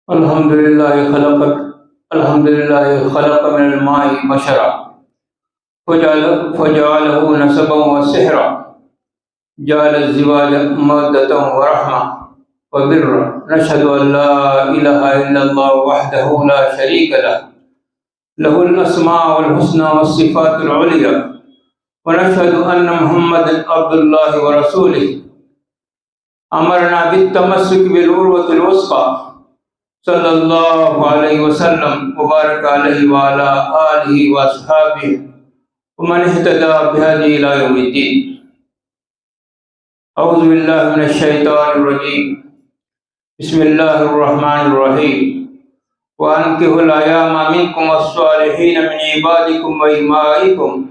الحمد لله خلق من الماء بشرا فجعله نسبا وسحرا جعل الزواج مودة ورحمة وبرا نشهد أن لا إله إلا الله وحده لا شريك له الأسماء والحسنى والصفات العليا ونشهد أن محمدا عبد الله ورسوله أمرنا بالتمسك بالعروة الوثقى صلی اللہ علیہ وسلم وبارک علیہ وعلى آلہ واصحابہ ومن اہتدى بہدیہ الی یوم الدین۔ اعوذ باللہ من الشیطان الرجیم، بسم اللہ الرحمن الرحیم۔ وانکحوا الایام منکم والصالحین من عبادکم وإمائکم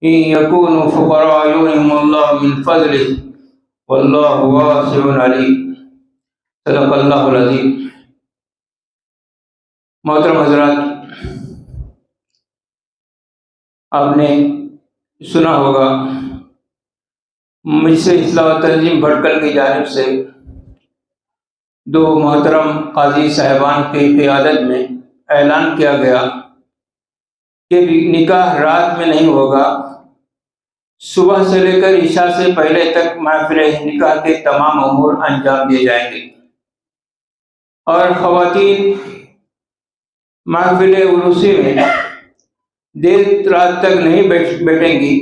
ان یکونوا فقراء یغنہم اللہ من فضلہ واللہ واسع علیم۔ صدق اللہ العظیم۔ محترم حضرات، آپ نے سنا ہوگا مجلس اصلاح و تنظیم بھٹکل کی جانب سے دو محترم قاضی صاحبان کی قیادت میں اعلان کیا گیا کہ نکاح رات میں نہیں ہوگا، صبح سے لے کر عشاء سے پہلے تک محفل نکاح کے تمام امور انجام دیے جائیں گے، اور خواتین محفل عروسی میں دیر رات تک نہیں بیٹھیں گی،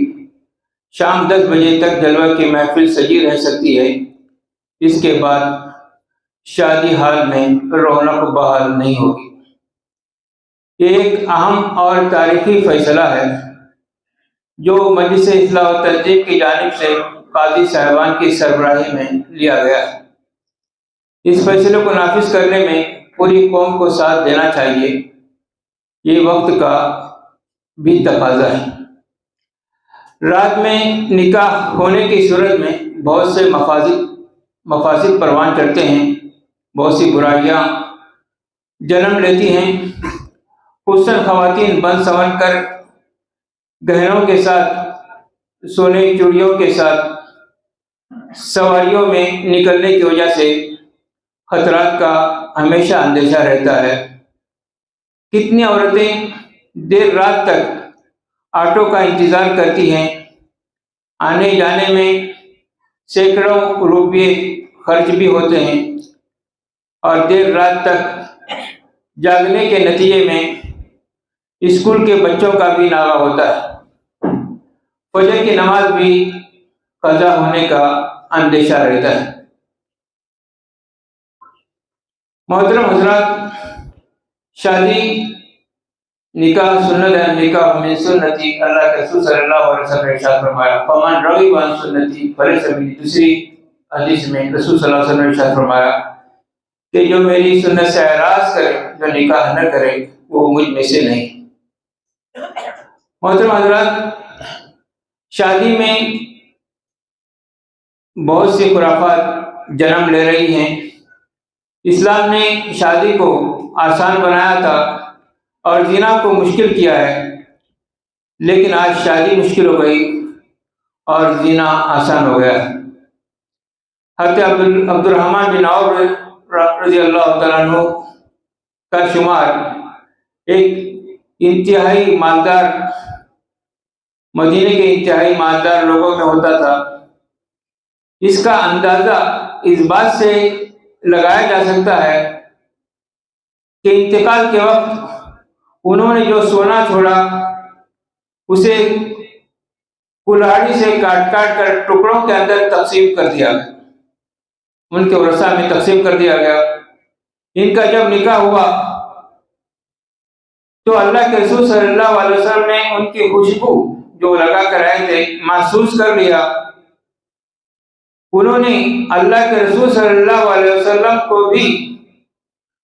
شام 10 بجے تک جلوہ کی محفل سجی رہ سکتی ہے، اس کے بعد شادی حال میں رونق بحال نہیں ہوگی۔ یہ ایک اہم اور تاریخی فیصلہ ہے جو مجلس اصلاح و تنظیم کی جانب سے قاضی صاحبان کی سربراہی میں لیا گیا ہے۔ اس فیصلے کو نافذ کرنے میں پوری قوم کو ساتھ دینا چاہیے، یہ وقت کا بھی تقاضا ہے۔ رات میں نکاح ہونے کی صورت میں بہت سے مفاسد پروان چڑھتے ہیں، بہت سی برائیاں جنم لیتی ہیں۔ خصوصاً خواتین بن سنور کر گہنوں کے ساتھ، سونے کی چوڑیوں کے ساتھ سواریوں میں نکلنے کی وجہ سے خطرات کا ہمیشہ اندیشہ رہتا ہے۔ کتنی عورتیں دیر رات تک آٹو کا انتظار کرتی ہیں، آنے جانے میں سینکڑوں روپے خرچ بھی ہوتے ہیں، اور دیر رات تک جاگنے کے نتیجے میں اسکول کے بچوں کا بھی ناغہ ہوتا ہے، فجر کی نماز بھی قضا ہونے کا اندیشہ رہتا ہے۔ محترم حضرات، شادی نکاح سنت ہے، نکاح من سنتی، اللہ کے رسول صلی اللہ علیہ وسلم نے ارشاد فرمایا فمن رغب عن سنتی فلیس منی۔ دوسری حدیث میں رسول صلی اللہ علیہ وسلم نے ارشاد فرمایا کہ جو میری سنت سے اعراض کرے، جو نکاح نہ کرے، وہ مجھ میں سے نہیں۔ محترم حضرات، شادی میں بہت سی خرافات جنم لے رہی ہیں۔ اسلام نے شادی کو آسان بنایا تھا اور زنا کو مشکل کیا ہے، لیکن آج شادی مشکل ہو گئی اور زنا آسان ہو گیا ہے۔ حضرت عبد الرحمن بن عوف رضی اللہ تعالیٰ عنہ کا شمار ایک انتہائی مالدار، مدینے کے انتہائی مالدار لوگوں میں ہوتا تھا۔ اس کا اندازہ اس بات سے لگایا جا سکتا ہے کہ انتقال کے وقت انہوں نے جو سونا چھوڑا اسے کلاڑی سے کاٹ کر ٹکڑوں کے اندر تقسیم کر دیا گیا، ان کے ورثہ میں تقسیم کر دیا گیا۔ ان کا جب نکاح ہوا تو اللہ کے رسول صلی اللہ علیہ وسلم نے ان کی خوشبو جو لگا کر آئے تھے محسوس کر لیا۔ انہوں نے اللہ کے رسول صلی اللہ علیہ وسلم کو بھی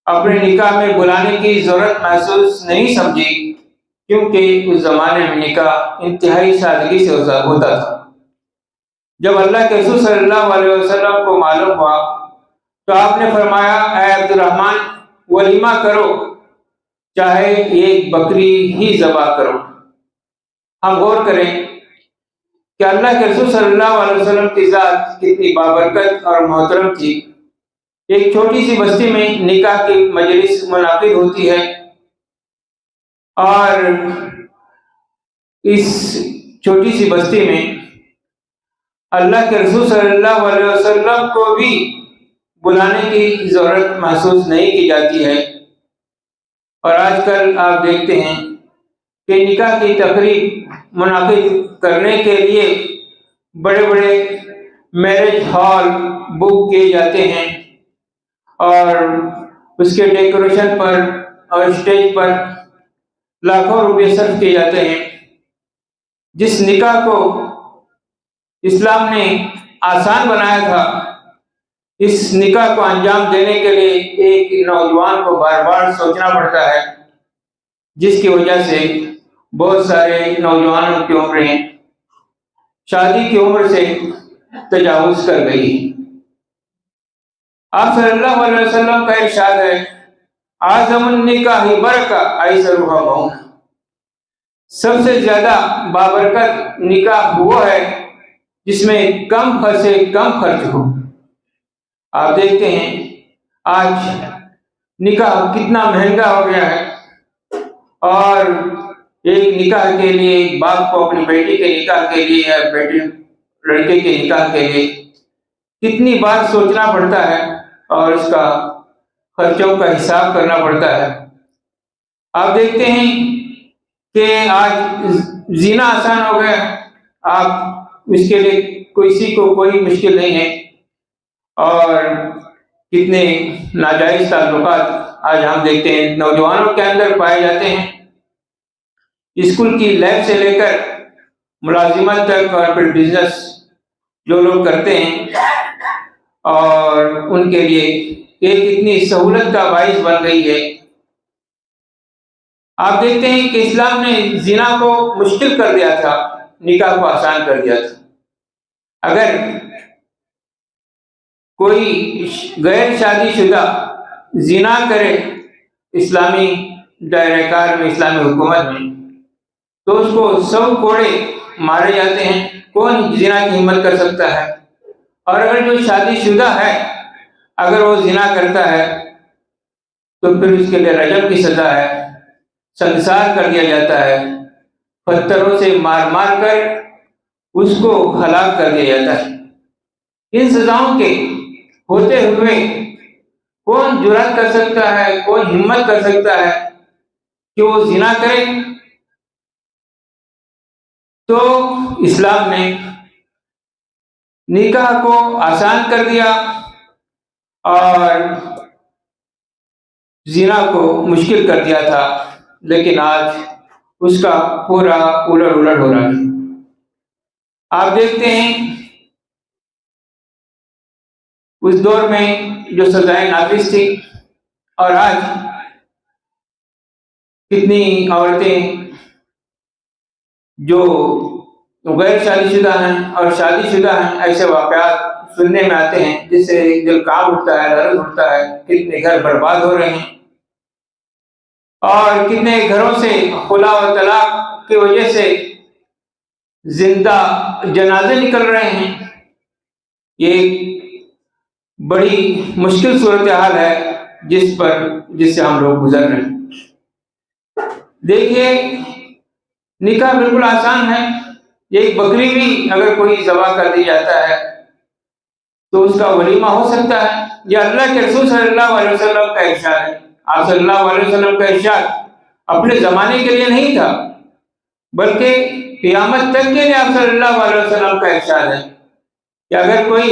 اپنے نکاح میں بلانے کی ضرورت محسوس نہیں سمجھی، کیونکہ اس زمانے میں نکاح انتہائی سادگی سے ہوتا تھا۔ جب اللہ کے رسول صلی اللہ علیہ وسلم کو معلوم ہوا تو آپ نے فرمایا اے عبد الرحمن، ولیمہ کرو، چاہے ایک بکری ہی ذبح کرو۔ ہم غور کریں کہ اللہ کے رسول صلی اللہ علیہ وسلم کی ذات کتنی بابرکت اور محترم تھی۔ ایک چھوٹی سی بستی میں نکاح کی مجلس منعقد ہوتی ہے، اور اس چھوٹی سی بستی میں اللہ کے رسول صلی اللہ علیہ وسلم کو بھی بلانے کی ضرورت محسوس نہیں کی جاتی ہے۔ اور آج کل آپ دیکھتے ہیں کہ نکاح کی تقریب منعقد کرنے کے لیے بڑے بڑے میرج ہال بک کیے جاتے ہیں، اور اس کے ڈیکوریشن پر اور اسٹیج پر لاکھوں روپے صرف کیے جاتے ہیں۔ جس نکاح کو اسلام نے آسان بنایا تھا، اس نکاح کو انجام دینے کے لیے ایک نوجوان کو بار بار سوچنا پڑتا ہے، جس کی وجہ سے بہت سارے نوجوانوں کی عمریں شادی کی عمر سے تجاوز کر گئی۔ آپ صلی اللہ علیہ وسلم کا ارشاد ہے، اعظم النکاح برکہ ایسرھا مؤنہ، سب سے زیادہ بابرکت نکاح وہ ہے جس میں کم خرچے کم خرچ ہو۔ آپ دیکھتے ہیں آج نکاح کتنا مہنگا ہو گیا ہے، اور ایک نکاح کے لیے ایک باپ کو اپنی بیٹی کے نکاح کے لیے یا بیٹے لڑکے کے نکاح کے لیے کتنی بار سوچنا پڑتا ہے، اور اس کا خرچوں کا حساب کرنا پڑتا ہے۔ آپ دیکھتے ہیں کہ آج زنا آسان ہو گیا، آپ اس کے لیے کسی کو کوئی مشکل نہیں ہے، اور کتنے ناجائز تعلقات آج ہم دیکھتے ہیں نوجوانوں کے اندر پائے جاتے ہیں۔ اسکول کی لیب سے لے کر ملازمت تک، اور پھر بزنس جو لوگ کرتے ہیں، اور ان کے لیے ایک اتنی سہولت کا باعث بن گئی ہے۔ آپ دیکھتے ہیں کہ اسلام نے زنا کو مشکل کر دیا تھا، نکاح کو آسان کر دیا تھا۔ اگر کوئی غیر شادی شدہ زنا کرے اسلامی دائرہ کار میں، اسلامی حکومت میں، تو اس کو 100 کوڑے مارے جاتے ہیں۔ کون زنا کی ہمت کر سکتا ہے؟ اور اگر جو شادی شدہ ہے اگر وہ زنا کرتا ہے تو پھر اس کے لیے رجم کی سزا ہے، سنسار کر دیا جاتا ہے، پتھروں سے مار مار کر اس کو ہلاک کر دیا جاتا ہے۔ ان سزاؤں کے ہوتے ہوئے کون جرأت کر سکتا ہے، کون ہمت کر سکتا ہے کہ وہ زنا کرے؟ تو اسلام نے نکاح کو آسان کر دیا اور زنا کو مشکل کر دیا تھا، لیکن آج اس کا پورا الٹ ہو رہا ہے۔ آپ دیکھتے ہیں اس دور میں جو سزائیں نافذ تھی، اور آج کتنی عورتیں جو غیر شادی شدہ ہیں اور شادی شدہ ہیں، ایسے واقعات سننے میں آتے ہیں جس سے دل کانپ اٹھتا ہے، درد اٹھتا ہے۔ کتنے گھر برباد ہو رہے ہیں، اور کتنے گھروں سے خلا و طلاق کی وجہ سے زندہ جنازے نکل رہے ہیں۔ یہ ایک بڑی مشکل صورتحال ہے جس سے ہم لوگ گزر رہے ہیں۔ دیکھیے، نکاح بالکل آسان ہے۔ ایک بکری بھی اگر کوئی ذبح کر دی جاتا ہے تو اس کا ولیمہ ہو سکتا ہے۔ یہ اللہ کے رسول صلی اللہ علیہ وسلم کا ارشاد ہے۔ آپ صلی اللہ علیہ وسلم کا ارشاد اپنے زمانے کے لیے نہیں تھا، بلکہ قیامت تک کے لیے آپ صلی اللہ علیہ وسلم کا ارشاد ہے کہ اگر کوئی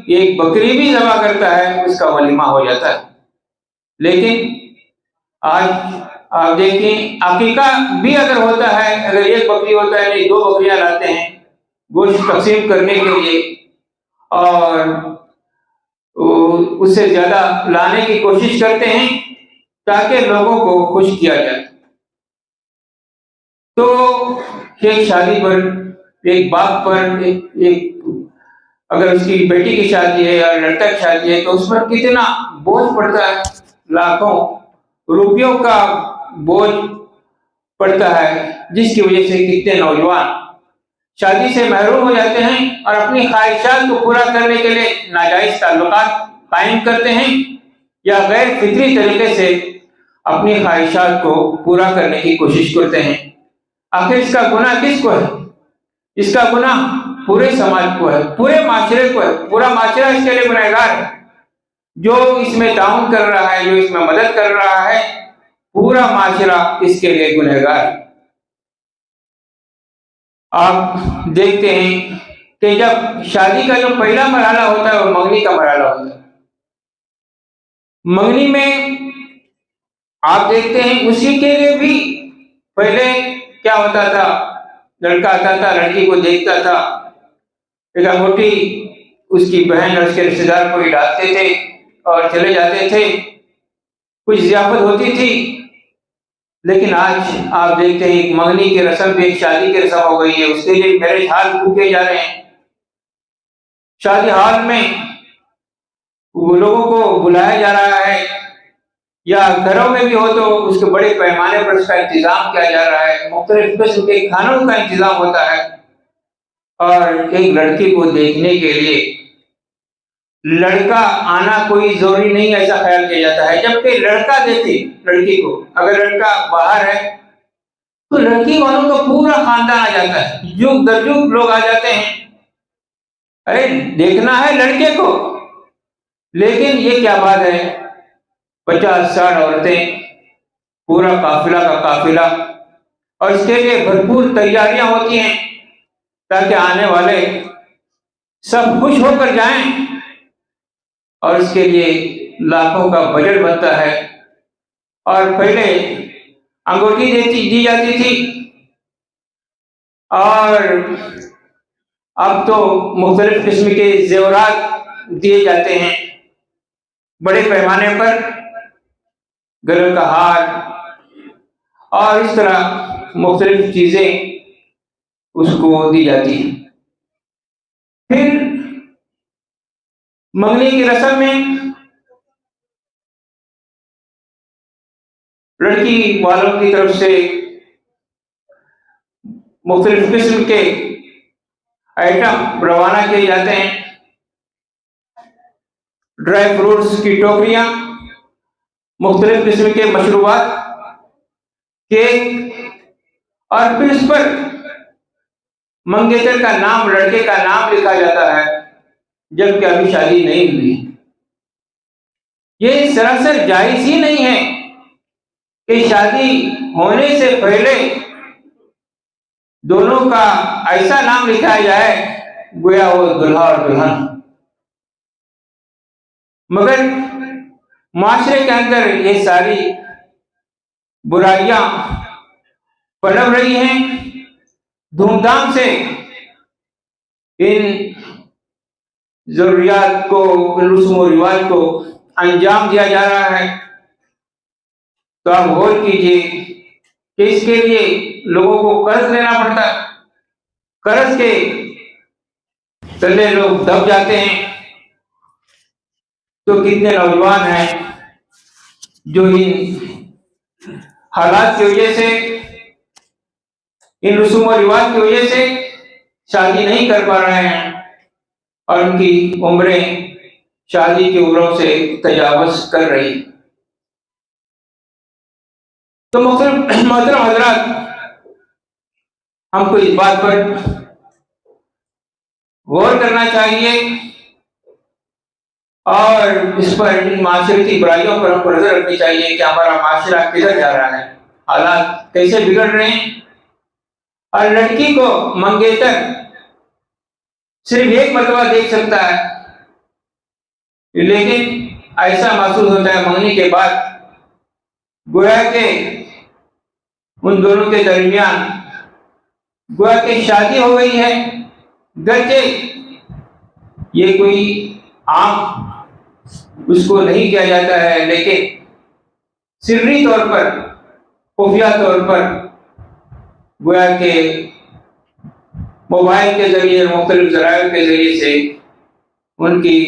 ایک بکری بھی ذبح کرتا ہے اس کا ولیمہ ہو جاتا ہے۔ لیکن آج آپ دیکھیں، عقیقہ بھی اگر ہوتا ہے، اگر ایک بکری ہوتا ہے نہیں 2 بکریاں لاتے ہیں گوشت تقسیم کرنے کے لیے، اور اس سے زیادہ لانے کی کوشش کرتے ہیں تاکہ لوگوں کو خوش کیا جائے۔ تو ایک شادی پر، ایک باپ پر، ایک اگر اس کی بیٹی کی شادی ہے یا لڑکا کی شادی ہے تو اس پر کتنا بوجھ پڑتا ہے، لاکھوں روپیوں کا بوجھ پڑتا ہے، جس کی وجہ سے کتنے نوجوان شادی سے محروم ہو جاتے ہیں اور اپنی خواہشات کو پورا کرنے کے لیے ناجائز تعلقات قائم کرتے ہیں یا غیر فطری طریقے سے اپنی خواہشات کو پورا کرنے کی کوشش کرتے ہیں؟ آخر اس کا گناہ کس کو ہے؟ اس کا گناہ پورے سماج کو ہے، پورے معاشرے کو ہے۔ پورا معاشرہ اس کے لیے گنہگار ہے۔ جو اس میں تعاون کر رہا ہے، جو اس میں مدد کر رہا ہے، پورا معاشرہ اس کے لیے گنہگار ہے۔ آپ دیکھتے ہیں کہ جب شادی کا جو پہلا مرحلہ ہوتا ہے وہ منگنی کا مرحلہ ہوتا ہے۔ منگنی میں آپ دیکھتے ہیں اسی کے لیے بھی پہلے کیا ہوتا تھا، لڑکا آتا تھا، لڑکی کو دیکھتا تھا، ایک انگوٹھی اس کی بہن اور اس کے رشتے دار کو ڈالتے تھے اور چلے جاتے تھے، کچھ ضیافت ہوتی تھی۔ لیکن آج آپ دیکھتے ہیں ایک منگنی کی رسم بھی ایک شادی کی رسم ہو گئی ہے، اس کے لیے میرج ہال پھونکے جا رہے ہیں۔ شادی ہال میں وہ لوگوں کو بلایا جا رہا ہے، یا گھروں میں بھی ہو تو اس کے بڑے پیمانے پر اس کا انتظام کیا جا رہا ہے، مختلف قسم کے کھانوں کا انتظام ہوتا ہے، اور ایک لڑکی کو دیکھنے کے لیے لڑکا آنا کوئی ضروری نہیں ایسا خیال کیا جاتا ہے، جبکہ لڑکا دیکھے لڑکی کو، اگر لڑکا باہر ہے تو لڑکی والوں کا پورا خاندان آ جاتا ہے، جگ درجگ لوگ آ جاتے ہیں، ارے دیکھنا ہے لڑکے کو۔ لیکن یہ کیا بات ہے، 50-60 عورتیں، پورا قافلہ کا قافلہ، اور اس کے لیے بھرپور تیاریاں ہوتی ہیں تاکہ آنے والے سب خوش ہو کر جائیں، اور اس کے لیے لاکھوں کا بجٹ بنتا ہے۔ اور پہلے انگوٹھی دی جاتی تھی، اور اب تو مختلف قسم کے زیورات دیے جاتے ہیں بڑے پیمانے پر، گلے کا ہار اور اس طرح مختلف چیزیں اس کو دی جاتی ہیں۔ پھر منگنی کی رسم میں لڑکی والوں کی طرف سے مختلف قسم کے آئٹم روانہ کیے جاتے ہیں، ڈرائی فروٹس کی ٹوکریاں، مختلف قسم کے مشروبات، کیک، اور پھر اس پر منگیتر کا نام، لڑکے کا نام لکھا جاتا ہے جبکہ ابھی شادی نہیں ہوئی۔ یہ سراسر جائز ہی نہیں ہے کہ شادی ہونے سے پہلے دونوں کا ایسا نام لکھا جائے گویا وہ دلہا اور دلہن۔ مگر معاشرے کے اندر یہ ساری برائیاں پنپ رہی ہیں، دھوم دھام سے ان ضروریات کو، رسوم و رواج کو انجام دیا جا رہا ہے۔ تو آپ غور کیجئے کہ اس کے لیے لوگوں کو قرض لینا پڑتا ہے، قرض کے تلے لوگ دب جاتے ہیں۔ تو کتنے نوجوان ہیں جو ان حالات کی وجہ سے، ان رسوم و رواج کی وجہ سے شادی نہیں کر پا رہے ہیں، اور ان کی عمریں شادی کی عمروں سے تجاوز کر رہی۔ تو محترم حضرات، ہم کو اس بات پر غور کرنا چاہیے، اور اس پر ان معاشرتی برائیوں پر ہم کو نظر رکھنی چاہیے کہ ہمارا معاشرہ کدھر جا رہا ہے، حالات کیسے بگڑ رہے ہیں۔ اور لڑکی کو منگیتر صرف ایک مرتبہ دیکھ سکتا ہے، لیکن ایسا محسوس ہوتا ہے منگنی کے بعد گویا کہ ان دونوں کے درمیان گویا کہ شادی ہو گئی ہے، گرچہ یہ کوئی عام اس کو نہیں کیا جاتا ہے، لیکن سری طور پر، خفیہ طور پر گویا کہ موبائل کے ذریعے، مختلف ذرائع کے ذریعے سے ان کی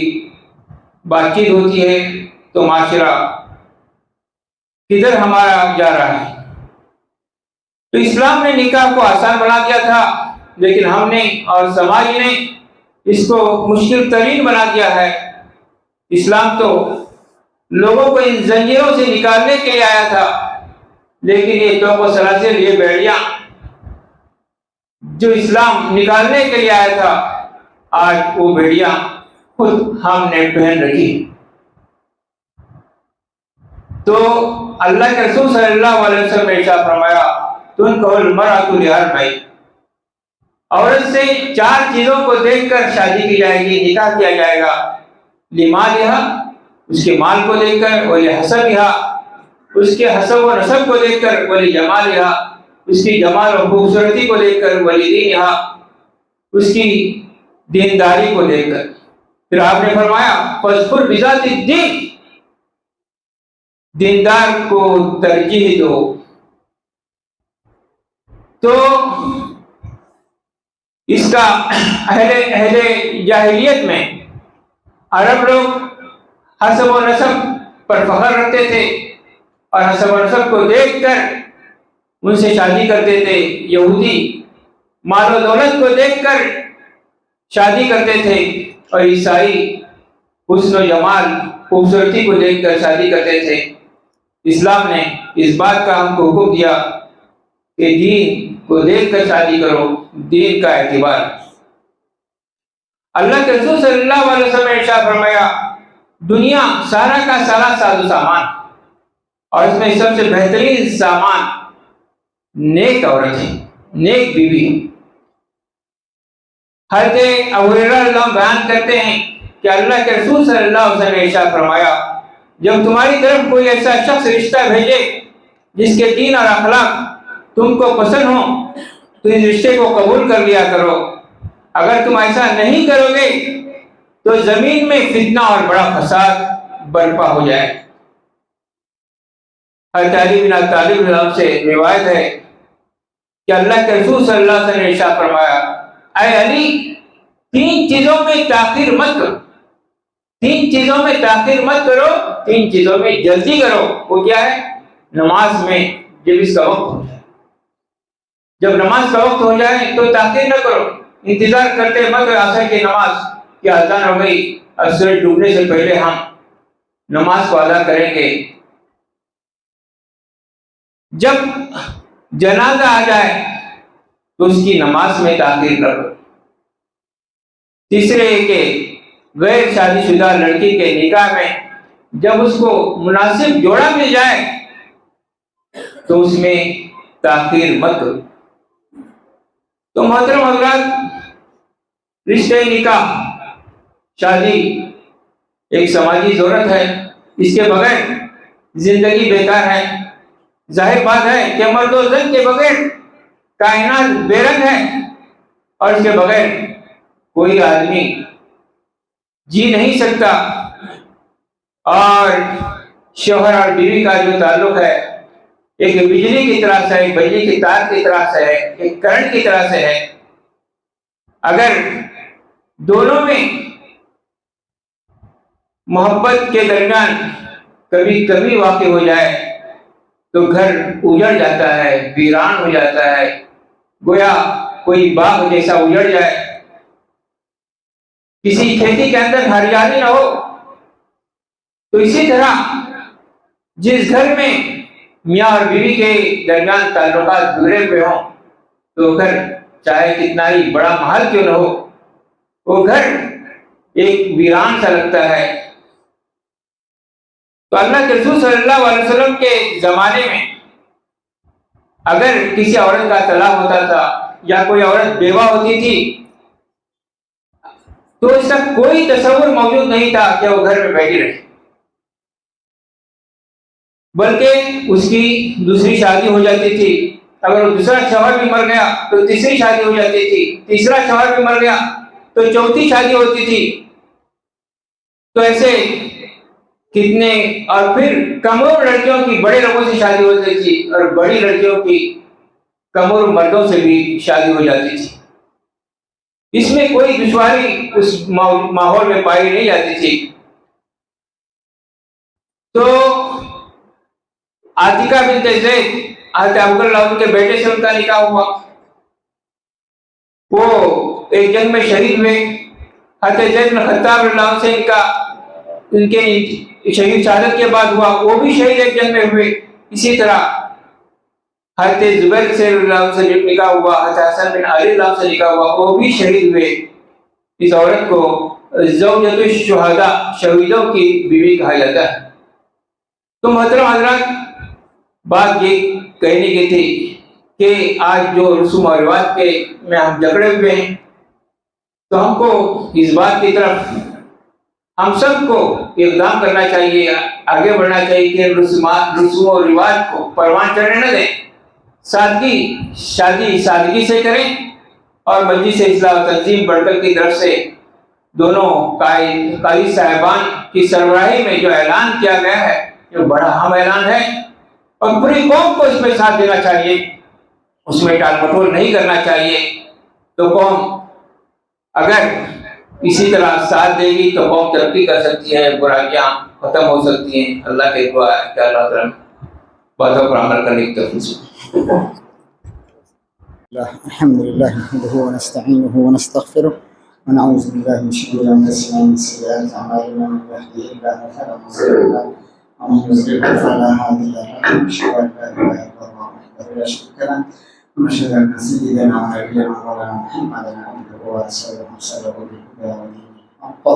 بات چیت ہوتی ہے۔ تو معاشرہ کدھر ہمارا جا رہا ہے؟ تو اسلام نے نکاح کو آسان بنا دیا تھا، لیکن ہم نے اور سماج نے اس کو مشکل ترین بنا دیا ہے۔ اسلام تو لوگوں کو ان زنجیروں سے نکالنے کے لیے آیا تھا، لیکن یہ توق و سلاسل، یہ بیڑیاں جو اسلام نکالنے کے لیے آیا تھا، آج وہ بیڑیاں خود ہم نے پہن رکھی۔ تو اللہ کے رسول صلی اللہ علیہ وسلم نے ارشاد فرمایا، تنکح المرأۃ لاربع، عورت سے 4 چیزوں کو دیکھ کر شادی کی جائے گی، نکاح کیا جائے گا۔ لمالہا، اس کے مال کو دیکھ کر، ولحسبہا، اس کے حسب و نسب کو دیکھ کر، ولجمالہا، اس کی جمال و خوبصورتی کو دیکھ کر، ولدینہا، اس کی دینداری کو دیکھ کر۔ پھر آپ نے فرمایا فاظفر بذات الدین، دیندار کو ترجیح دو۔ تو اس کا اہل جاہلیت میں عرب لوگ حسب و نسب پر فخر رکھتے تھے اور حسب و نسب کو دیکھ کر ان سے شادی کرتے تھے۔ یہودی مال و دولت کو دیکھ کر شادی کرتے تھے، اور عیسائی حسن و جمال، خوبصورتی کو دیکھ کر شادی کرتے تھے۔ اسلام نے اس بات کا ہم کو حکم دیا کہ دین کو دیکھ کر شادی کرو، دین کا اعتبار۔ اللہ کے رسول صلی اللہ علیہ وسلم نے ارشاد فرمایا، دنیا سارا کا سارا ساز و سامان، اور اس میں سب سے بہترین سامان نیک عورت ہے، نیک بیوی ہے۔ حضرت ابو ہریرہ رضی اللہ عنہ بیان کرتے ہیں کہ اللہ کے رسول صلی اللہ علیہ وسلم نے ارشاد فرمایا، جب تمہاری طرف کوئی ایسا شخص رشتہ بھیجے جس کے دین اور اخلاق تم کو پسند ہو تو اس رشتے کو قبول کر لیا کرو۔ اگر تم ایسا نہیں کرو گے تو زمین میں فتنہ اور بڑا فساد برپا ہو جائے۔ حضرت علی بن ابی طالب رضی اللہ عنہ سے روایت ہے کہ اللہ کے رسول صلی اللہ علیہ وسلم نے ارشاد فرمایا، اے علی، 3 چیزوں میں تاخیر مت کرو، 3 چیزوں میں تاخیر مت کرو، 3 چیزوں میں جلدی کرو۔ وہ کیا ہے؟ نماز میں جب اس کا وقت ہو جائے، جب نماز کا وقت ہو جائے تو تاخیر نہ کرو، انتظار کرتے مت عصر کی نماز کی اذان ہو گئی، اب سورج ڈوبنے سے پہلے ہم نماز کو ادا کریں گے۔ جب جنازہ آ جائے تو اس کی نماز میں تاخیر نہ کرو۔ تیسرے کہ غیر شادی شدہ لڑکی کے نکاح میں جب اس کو مناسب جوڑا مل جائے تو اس میں تاخیر مت کرو۔ تو محترم حضرات، رشتے نکاح، شادی ایک سماجی ضرورت ہے، اس کے بغیر زندگی بیکار ہے۔ ظاہر بات ہے کہ مرد و زن کے بغیر کائنات بے رنگ ہے، اور اس کے بغیر کوئی آدمی جی نہیں سکتا۔ اور شوہر اور بیوی کا جو تعلق ہے ایک بجلی کی طرح سے، ایک بجلی کی تار کی طرح سے ہے، ایک کرنٹ کی طرح سے ہے۔ اگر دونوں میں محبت کے درمیان کبھی کبھی واقع ہو جائے تو گھر اجڑ جاتا ہے، ویران ہو جاتا ہے، گویا کوئی باغ جیسا اجڑ جائے، کسی کھیتی کے اندر ہریالی نہ ہو۔ تو اسی طرح جس گھر میں میاں اور بیوی کے درمیان تعلقات بگڑے ہوئے ہوں تو گھر چاہے کتنا ہی بڑا محل کیوں نہ ہو، وہ گھر ایک ویران سا لگتا ہے۔ تو اللہ کے رسول صلی اللہ علیہ وسلم کے زمانے میں اگر کسی عورت کا طلاق ہوتا تھا یا کوئی عورت بیوہ ہوتی تھی تو اس کا کوئی تصور موجود نہیں تھا کہ وہ گھر میں بیٹھی رہے، بلکہ اس کی دوسری شادی ہو جاتی تھی۔ اگر وہ دوسرا شوہر بھی مر گیا تو تیسری شادی ہو جاتی تھی، تیسرا شوہر بھی مر گیا تو چوتھی شادی ہوتی تھی۔ تو ایسے کتنے، اور پھر کم عمر لڑکیوں کی بڑے لوگوں سے شادی ہوتی تھی، اور بڑی لڑکیوں کی کم عمر مردوں سے بھی شادی ہو جاتی تھی۔ اس میں کوئی دشواری اس ماحول میں پائی نہیں جاتی تھی۔ تو عاتکہ بنت زید، حضرت ابوبکر رضی اللہ عنہ کے بیٹے سے ان کا نکاح ہوا، وہ ایک جنگ میں شہید ہوئے۔ حضرت زید بن خطاب رضی اللہ عنہ سے ان کا ان کے شہید شہادت کے بعد ہوا وہ بھی شہید ایک جنگ میں ہوئے. اسی طرح حضرت زبیر سے اللہ سے نکاح ہوا, حضرت حسن بن علی اللہ سے نکاح ہوا, وہ بھی شہید ہوئے. اس عورت کو زوجۃ الشہداء, شہیدوں کی بیوی کہا جاتا ہے. تو محترم حضرات, بات یہ کہنے کی تھی کہ آج جو رسوم و رواج کے میں ہم جکڑے ہوئے ہیں, تو ہم کو اس بات کی طرف ہم سب کو اقدام کرنا چاہیے, آگے بڑھنا چاہیے کہ رسوم و رواج کو پروان چڑھنے نہ دیں. شادی سادگی سے کریں, اور مجلس اصلاح و تنظیم بڑکل کی طرف سے دونوں قاضی صاحبان کی سربراہی میں جو اعلان کیا گیا ہے, جو بڑا اہم اعلان ہے, اور پوری قوم کو اس میں ساتھ دینا چاہیے, اس میں ٹال مٹول نہیں کرنا چاہیے. تو قوم اگر اسی طرح ساتھ دے گی تو قوم ترقی کر سکتی ہے, برائیاں ختم ہو سکتی ہیں. اللہ کے دعا ہے کہ اللہ تعالیٰ باتوں پر عمل کرنے کی توفیق. الحمد لله نحمده ونستعينه ونستغفره ونعوذ بالله من شرور انفسنا ومن سيئات اعمالنا, من يهده الله فلا مضل له ومن يضلل فلا هادي له. اشهد ان لا اله الا الله وحده لا شريك له ونشهد ان سيدنا ونبينا مولانا محمدا عبده ورسوله ارسله بالهدى ودين الحق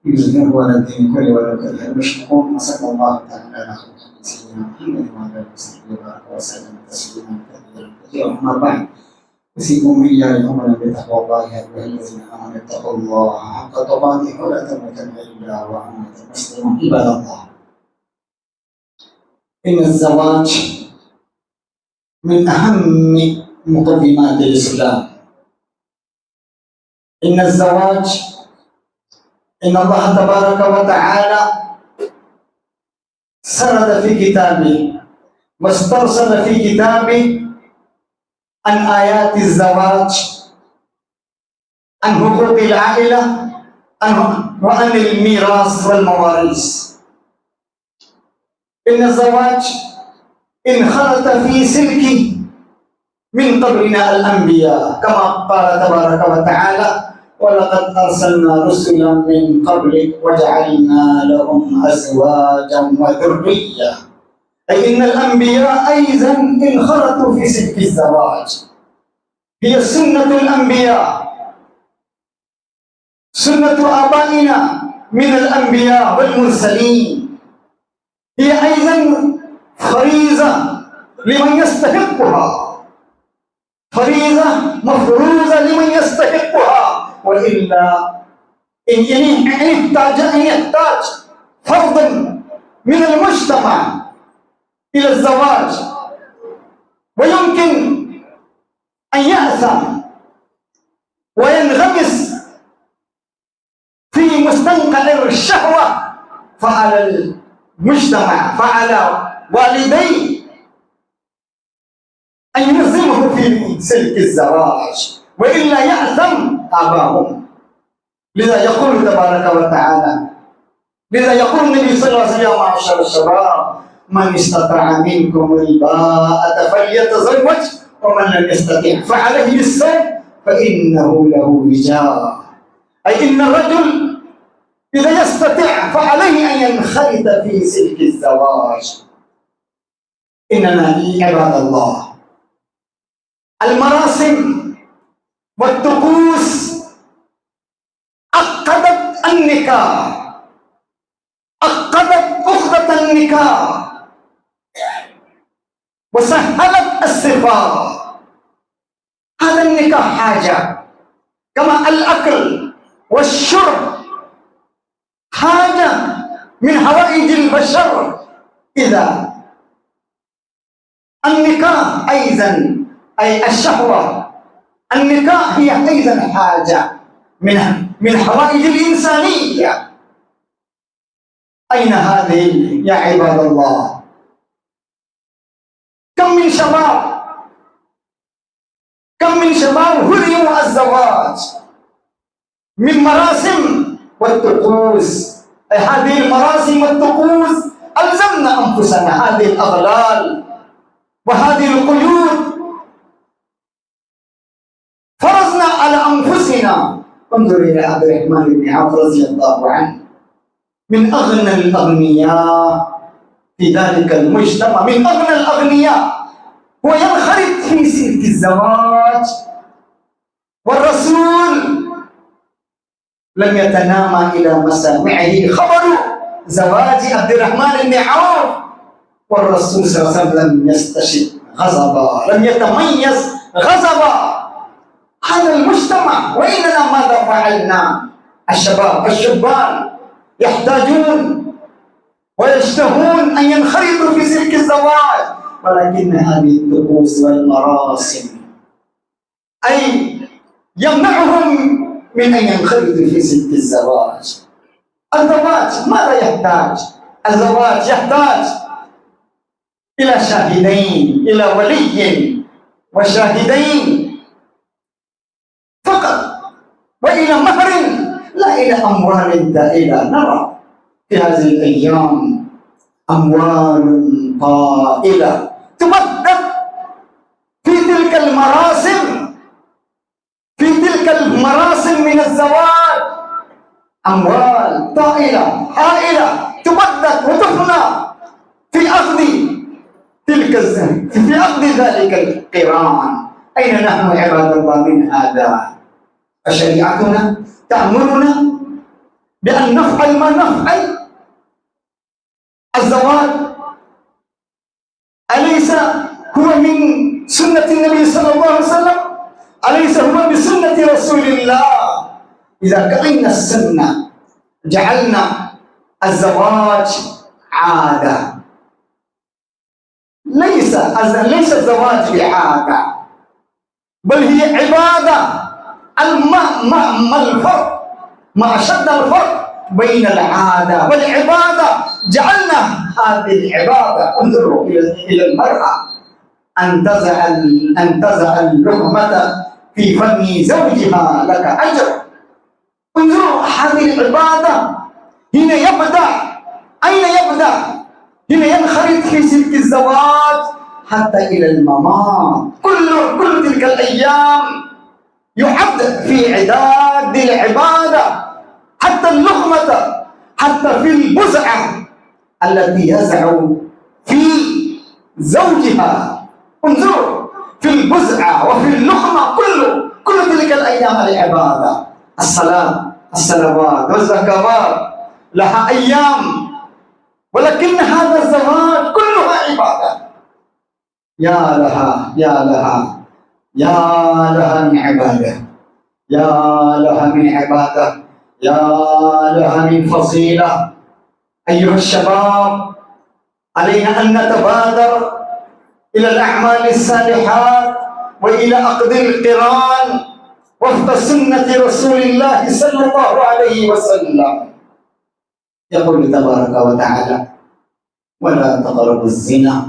ليظهره على الدين كله ولو كره المشركون. وصلى الله تعالى على خير سيدنا محمد وعلى اله وصحبه وبارك وسلم تسليما كثيرا. اما بعد, أوصيكم إياكم بتقوى الله يا أيها الذين آمنوا اتقوا الله حق تقاته ولا تموتن إلا وأنتم مسلمون. عباد الله, إن الزواج من أهم مقدمات الإسلام. إن الزواج, إن الله تبارك وتعالى سرد في كتابه واسترسل في كتابه عن آيات الزواج, عن حقوق العائلة, وعن الميراث والمواريث. إن الزواج انخرط في سلك من قبلنا الأنبياء, كما قال تبارك وتعالى ولقد أرسلنا رسلا من قبلك وجعلنا لهم أزواجا وذرية. أي إن الأنبياء أيضا انخرطوا في سلك الزواج. هي سنة الأنبياء, سنة آبائنا من الأنبياء والمرسلين. هي أيضا فريضة لمن يستحقها, فريضة مفروضة لمن يستحقها. وإلا إن يحتاج فرد من المجتمع إلى الزواج ويمكن أن يأثم وينغمس في مستنقع الشهوة, فعلى المجتمع, فعلى والديه أن يلزمه في سلك الزواج, وإلا يأثم آباؤهم. لذا يقول تبارك وتعالى, لذا يقول النبي صلى الله عليه وسلم: معشر الشباب من استطاع منكم الباءة فليتزوج ومن لم يستطع فعليه بالصوم فإنه له وجاء. أي إن الرجل إذا يستطيع فعليه أن ينخرط في سلك الزواج. إننا عباد الله, المراسم والطقوس عقدت النكاح, عقدت عقدة النكاح, وسهلت الصفات. هذا النكاح حاجة, كما الأكل والشرب حاجة من حوائج البشر. إذا النكاح أيضا أي الشهوة, النكاح هي أيضا حاجة من حوائج الإنسانية. أين هذه يا عباد الله؟ كم من شباب هرموا الزواج من مراسم والطقوس. هذه المراسم والطقوس ألزمنا أنفسنا هذه الأغلال وهذه القيود, فرضنا على أنفسنا. انظر إلى عبد الرحمن بن عوف رضي الله عنه, من أغنى الأغنياء في ذلك المجتمع، من أغنى الأغنياء، هو ينخرط في سلك الزواج، والرسول لم يتنامى إلى مسامعه خبر زواج عبد الرحمن بن عوف، والرسول صلى الله عليه وسلم لم يستشد غضبا، لم يتميز غضبا. هذا المجتمع، وإننا ماذا فعلنا؟ الشباب الشبان يحتاجون ويشتهون أن ينخرطوا في سلك الزواج، ولكن هذه الطقوس والمراسم أي يمنعهم من أن ينخرطوا في سلك الزواج. الزواج ماذا يحتاج؟ الزواج يحتاج إلى شاهدين، إلى ولي وشاهدين فقط، وإلى مهر، لا إلى أموال دائلة. نرى في هذه الأيام أموال طائلة تبذل في تلك المراسم، في تلك المراسم من الزواج، أموال طائلة هائلة تبذل وتفنى في أخذ تلك الزمن، في أخذ ذلك القران. أين نحن عباد الله من هذا؟ فشريعتنا تأمرنا بأن نفعل ما نفعل. الزواج أليس هو من سنة النبي صلى الله عليه وسلم؟ أليس هو بسنة رسول الله؟ إذا كأن السنة جعلنا الزواج عادة، ليس الزواج بعادة، بل هي عبادة. ما الفرق؟ ما أشد الفرق بين العادة والعبادة؟ جعلنا هذه العبادة. انظروا إلى المرأة أن تزع اللقمة في فم زوجها لك أجر. انظروا هذه العبادة. هنا يبدأ. أين يبدأ؟ هنا ينخرط في سلك الزواج حتى إلى الممات. كل تلك الأيام يعد في عداد العبادة، حتى اللقمة، حتى في البزعة التي يزع في زوجها. انظروا في البزعة وفي اللقمة، كل تلك الأيام العبادة. الصلاة، الصلوات والزكوات لها أيام، ولكن هذا الزواج كلها عبادة. يا لها يا لها يا لها من عبادة، يا لها من عبادة، يا لها من فضيلة. أيها الشباب، علينا أن نتبادر إلى الأعمال الصالحات وإلى عقد القران وفق سنة رسول الله صلى الله عليه وسلم. يقول تبارك وتعالى: ولا تقربوا الزنا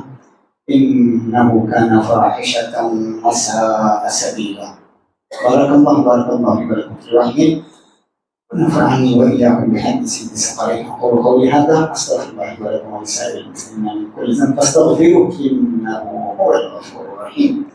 إنه كان فاحشة وساء سبيلا. بارك الله ولكم في الوحي، ونفعني وإياكم بحديث بسفرين. أقول قولي هذا، أستغفر الله ولكم ولسائر المسلمين من كل ذنب فاستغفروه إنه هو الغفور الرحيم.